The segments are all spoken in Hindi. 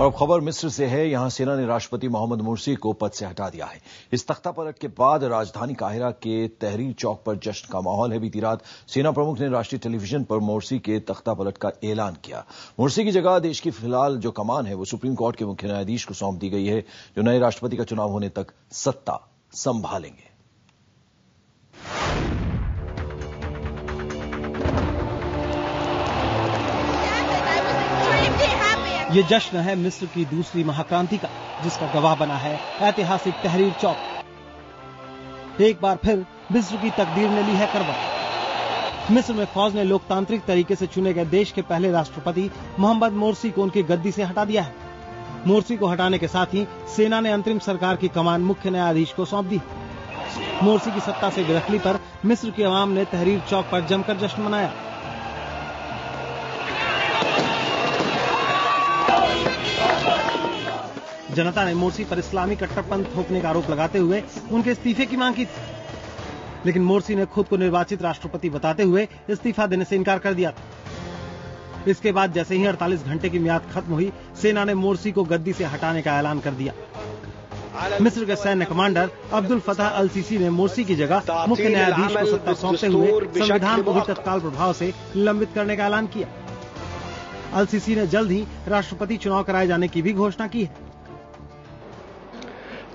और खबर मिस्र से है। यहां सेना ने राष्ट्रपति मोहम्मद मुर्सी को पद से हटा दिया है। इस तख्ता पलट के बाद राजधानी काहिरा के तहरीर चौक पर जश्न का माहौल है। बीती रात सेना प्रमुख ने राष्ट्रीय टेलीविजन पर मुर्सी के तख्ता पलट का ऐलान किया। मुर्सी की जगह देश की फिलहाल जो कमान है वो सुप्रीम कोर्ट के मुख्य न्यायाधीश को सौंप दी गई है, जो नए राष्ट्रपति का चुनाव होने तक सत्ता संभालेंगे। ये जश्न है मिस्र की दूसरी महाक्रांति का, जिसका गवाह बना है ऐतिहासिक तहरीर चौक। एक बार फिर मिस्र की तकदीर ने ली है करवट। मिस्र में फौज ने लोकतांत्रिक तरीके से चुने गए देश के पहले राष्ट्रपति मोहम्मद मोर्सी को उनकी गद्दी से हटा दिया है। मोर्सी को हटाने के साथ ही सेना ने अंतरिम सरकार की कमान मुख्य न्यायाधीश को सौंप दी। मोर्सी की सत्ता से बेदखली पर मिस्र की आवाम ने तहरीर चौक पर जमकर जश्न मनाया। जनता ने मोर्सी पर इस्लामी कट्टरपंथ थोपने का आरोप लगाते हुए उनके इस्तीफे की मांग की थी, लेकिन मोर्सी ने खुद को निर्वाचित राष्ट्रपति बताते हुए इस्तीफा देने से इनकार कर दिया था। इसके बाद जैसे ही 48 घंटे की मियाद खत्म हुई, सेना ने मोर्सी को गद्दी से हटाने का ऐलान कर दिया। मिस्र के सैन्य कमांडर अब्दुल फतह अल सीसी ने मोर्सी की जगह मुख्य न्यायाधीश को सत्ता सौंपते हुए संविधान को भी तत्काल प्रभाव से लंबित करने का ऐलान किया। अल सीसी ने जल्द ही राष्ट्रपति चुनाव कराए जाने की भी घोषणा की है।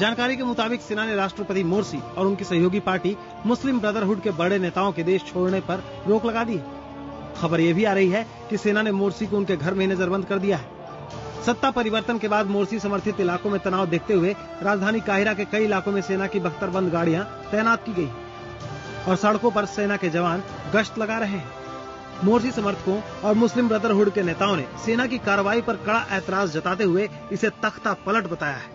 जानकारी के मुताबिक सेना ने राष्ट्रपति मोर्सी और उनकी सहयोगी पार्टी मुस्लिम ब्रदरहुड के बड़े नेताओं के देश छोड़ने पर रोक लगा दी है। खबर यह भी आ रही है कि सेना ने मोर्सी को उनके घर में नजरबंद कर दिया है। सत्ता परिवर्तन के बाद मोर्सी समर्थित इलाकों में तनाव देखते हुए राजधानी काहिरा के कई इलाकों में सेना की बख्तरबंद गाड़ियां तैनात की गई और सड़कों पर सेना के जवान गश्त लगा रहे हैं। मोर्सी समर्थकों और मुस्लिम ब्रदरहुड के नेताओं ने सेना की कार्रवाई पर कड़ा ऐतराज जताते हुए इसे तख्ता पलट बताया है।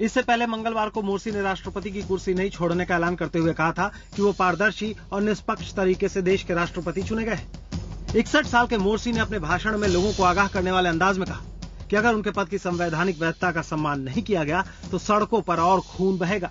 इससे पहले मंगलवार को मोर्सी ने राष्ट्रपति की कुर्सी नहीं छोड़ने का ऐलान करते हुए कहा था कि वो पारदर्शी और निष्पक्ष तरीके से देश के राष्ट्रपति चुने गए। 61 साल के मोर्सी ने अपने भाषण में लोगों को आगाह करने वाले अंदाज में कहा कि अगर उनके पद की संवैधानिक वैधता का सम्मान नहीं किया गया तो सड़कों पर और खून बहेगा।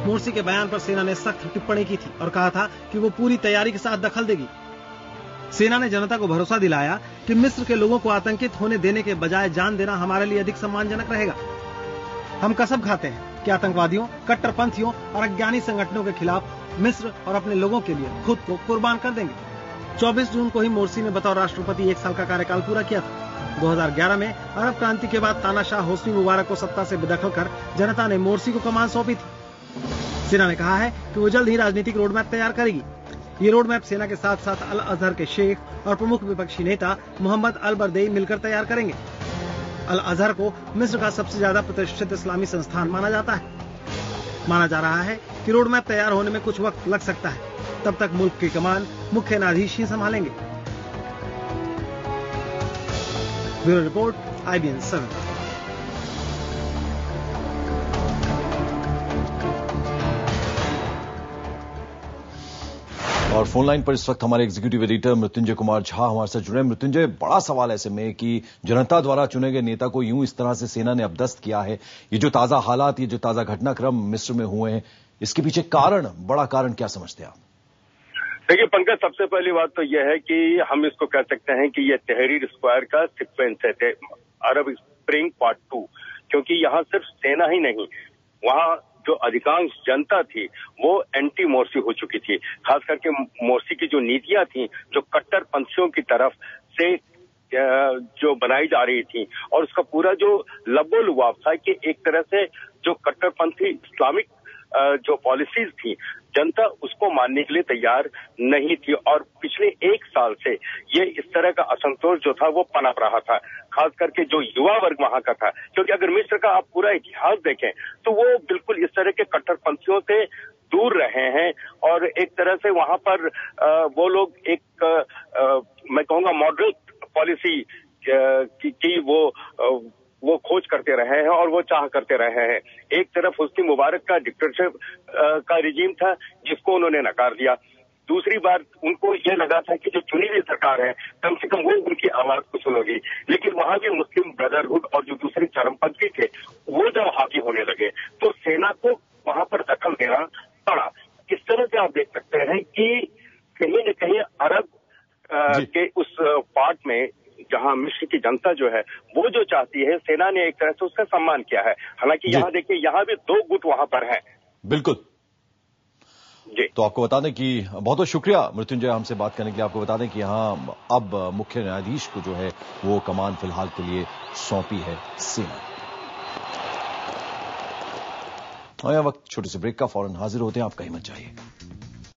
मोर्सी के बयान पर सेना ने सख्त टिप्पणी की थी और कहा था कि वो पूरी तैयारी के साथ दखल देगी। सेना ने जनता को भरोसा दिलाया कि मिस्र के लोगों को आतंकित होने देने के बजाय जान देना हमारे लिए अधिक सम्मानजनक रहेगा। हम कसम खाते हैं कि आतंकवादियों, कट्टरपंथियों और अज्ञानी संगठनों के खिलाफ मिस्र और अपने लोगों के लिए खुद को कुर्बान कर देंगे। 24 जून को ही मोर्सी ने बतौर राष्ट्रपति 1 साल का कार्यकाल पूरा किया था। 2011 में अरब क्रांति के बाद तानाशाह होस्नी मुबारक को सत्ता से बेदखल कर जनता ने मोर्सी को कमान सौंपी थी। सेना ने कहा है कि वो जल्द ही राजनीतिक रोड मैप तैयार करेगी। ये रोड मैप सेना के साथ साथ अल अजहर के शेख और प्रमुख विपक्षी नेता मोहम्मद अल बरदेई मिलकर तैयार करेंगे। अल अजहर को मिस्र का सबसे ज्यादा प्रतिष्ठित इस्लामी संस्थान माना जाता है। माना जा रहा है कि रोड मैप तैयार होने में कुछ वक्त लग सकता है। तब तक मुल्क की कमान मुख्य न्यायाधीश ही संभालेंगे। Bureau report, IBN 7। और फोन लाइन पर इस वक्त हमारे एग्जीक्यूटिव एडिटर मृत्युंजय कुमार झा हमारे साथ जुड़े। मृत्युंजय, बड़ा सवाल ऐसे में कि जनता द्वारा चुने गए नेता को यूं इस तरह से सेना ने अपदस्थ किया है। ये जो ताजा हालात, ये जो ताजा घटनाक्रम मिस्र में हुए हैं, इसके पीछे बड़ा कारण क्या समझते हैं आप? देखिए पंकज, सबसे पहली बात तो यह है कि हम इसको कह सकते हैं कि यह तहरीर स्क्वायर का सीक्वेंस है, अरब स्प्रिंग पार्ट 2, क्योंकि यहाँ सिर्फ सेना ही नहीं, वहाँ जो अधिकांश जनता थी वो एंटी मोर्सी हो चुकी थी। खास करके मोर्सी की जो नीतियां थी, जो कट्टरपंथियों की तरफ से जो बनाई जा रही थी, और उसका पूरा जो लबोलुआब था कि एक तरह से जो कट्टरपंथी इस्लामिक जो पॉलिसीज थी, जनता उसको मानने के लिए तैयार नहीं थी। और पिछले 1 साल से ये इस तरह का असंतोष जो था वो पनप रहा था, खास करके जो युवा वर्ग वहां का था। क्योंकि अगर मिस्र का आप पूरा इतिहास देखें तो वो बिल्कुल इस तरह के कट्टरपंथियों से दूर रहे हैं, और एक तरह से वहां पर वो लोग एक मैं कहूंगा मॉडरेट पॉलिसी की वो खोज करते रहे हैं और वो चाह करते रहे हैं। एक तरफ हुस्नी मुबारक का डिक्टेटरशिप का रिजीम था जिसको उन्होंने नकार दिया। दूसरी बार उनको ये लगा था कि जो चुनी हुई सरकार है कम से कम वो उनकी आवाज को सुनेगी, लेकिन वहां भी मुस्लिम ब्रदरहुड और जो दूसरे चरमपंथी थे वो जब हावी होने लगे तो सेना को वहां पर दखल देना पड़ा। इस तरह से आप देख सकते हैं कि कहीं न कहीं अरब के उस पार्ट में जहां मिस्र की जनता जो है वो जो चाहती है, सेना ने एक तरह से उसका सम्मान किया है। हालांकि यहाँ देखिए, यहाँ भी 2 गुट वहां पर हैं। बिल्कुल जी। तो आपको बता दें कि बहुत बहुत शुक्रिया मृत्युंजय हमसे बात करने के लिए। आपको बता दें कि यहाँ अब मुख्य न्यायाधीश को जो है वो कमान फिलहाल के लिए सौंपी है सेना। और यह वक्त छोटे से ब्रेक का, फौरन हाजिर होते हैं, आप कहीं मत जाइए।